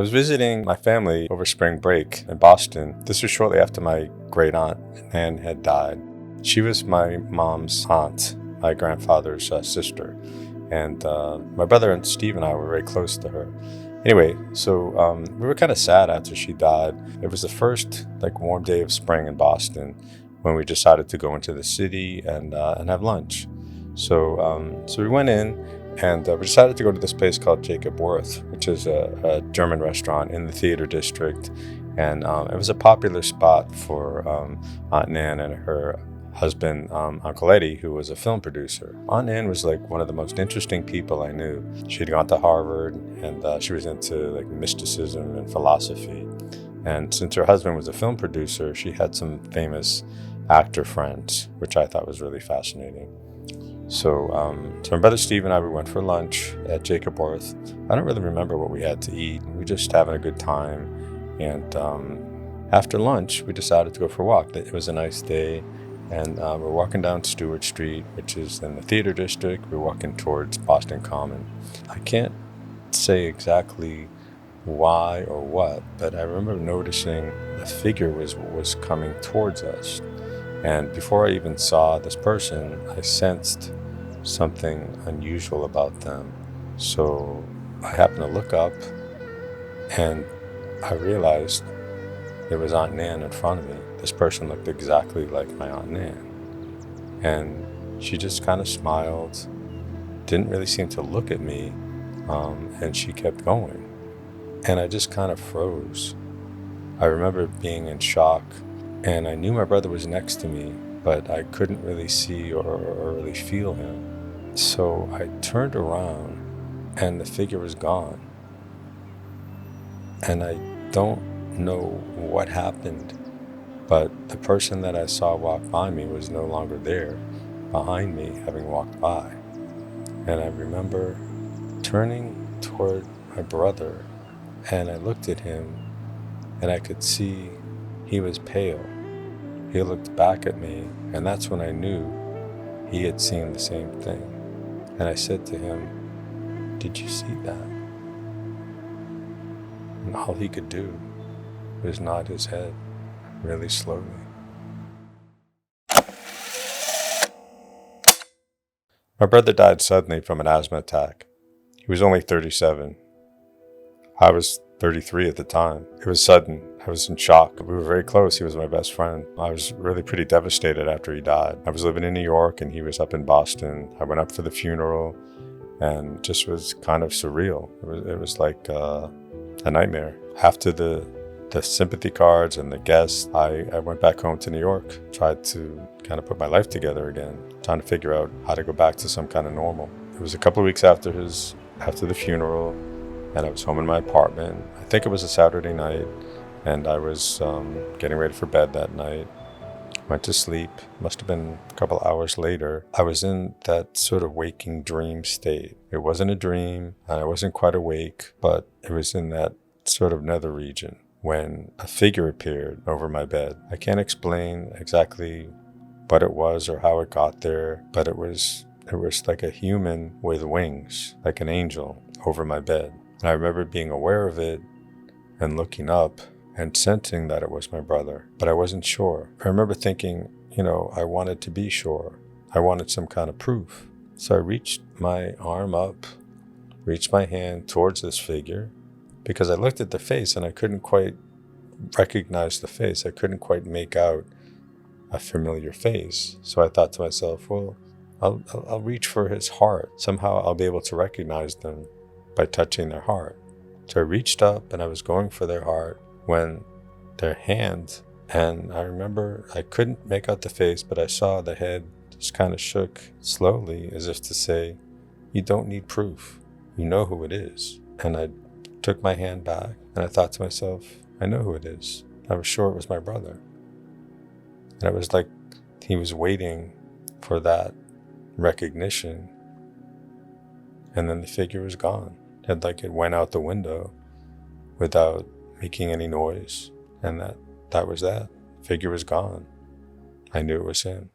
was visiting my family over spring break in Boston. This was shortly after my great aunt Nan had died. She was my mom's aunt, my grandfather's sister. And my brother and Steve and I were very close to her. Anyway, so we were kind of sad after she died. It was the first warm day of spring in Boston when we decided to go into the city and have lunch. So we went in and we decided to go to this place called Jacob Wirth, which is a German restaurant in the theater district. And it was a popular spot for Aunt Nan and her husband, Uncle Eddie, who was a film producer. Aunt Nan was one of the most interesting people I knew. She'd gone to Harvard and she was into mysticism and philosophy. And since her husband was a film producer, she had some famous actor friends, which I thought was really fascinating. So my brother Steve and I, we went for lunch at Jacob Wirth. I don't really remember what we had to eat. We were just having a good time. And after lunch, we decided to go for a walk. It was a nice day. And we're walking down Stewart Street, which is in the theater district. We're walking towards Boston Common. I can't say exactly why or what, but I remember noticing a figure was coming towards us. And before I even saw this person, I sensed something unusual about them. So I happened to look up and I realized there was Aunt Nan in front of me. This person looked exactly like my Aunt Nan. And she just kind of smiled, didn't really seem to look at me, and she kept going. And I just kind of froze. I remember being in shock, and I knew my brother was next to me, but I couldn't really see or really feel him. So I turned around, and the figure was gone. And I don't know what happened, but the person that I saw walk by me was no longer there, behind me, having walked by. And I remember turning toward my brother, and I looked at him, and I could see he was pale. He looked back at me, and that's when I knew he had seen the same thing. And I said to him, "Did you see that?" And all he could do was nod his head really slowly. My brother died suddenly from an asthma attack. He was only 37. I was 33 at the time. It was sudden. I was in shock. We were very close. He was my best friend. I was really pretty devastated after he died. I was living in New York and he was up in Boston. I went up for the funeral and just was kind of surreal. It was like a nightmare. After the sympathy cards and the guests, I went back home to New York, tried to kind of put my life together again, trying to figure out how to go back to some kind of normal. It was a couple of weeks after the funeral, and I was home in my apartment. I think it was a Saturday night, and I was getting ready for bed that night. Went to sleep. Must have been a couple hours later. I was in that sort of waking dream state. It wasn't a dream, and I wasn't quite awake, but it was in that sort of nether region when a figure appeared over my bed. I can't explain exactly what it was or how it got there, but it was like a human with wings, like an angel, over my bed. And I remember being aware of it and looking up and sensing that it was my brother, but I wasn't sure. I remember thinking, I wanted to be sure. I wanted some kind of proof. So I reached my arm up, reached my hand towards this figure, because I looked at the face and I couldn't quite recognize the face. I couldn't quite make out a familiar face. So I thought to myself, well, I'll reach for his heart. Somehow I'll be able to recognize them by touching their heart. So I reached up and I was going for their heart when their hand, and I remember I couldn't make out the face, but I saw the head just kind of shook slowly as if to say, "You don't need proof. You know who it is." And I took my hand back and I thought to myself, I know who it is. I was sure it was my brother. And it was like he was waiting for that recognition. And then the figure was gone. It went out the window without making any noise. And that was that. The figure was gone. I knew it was him.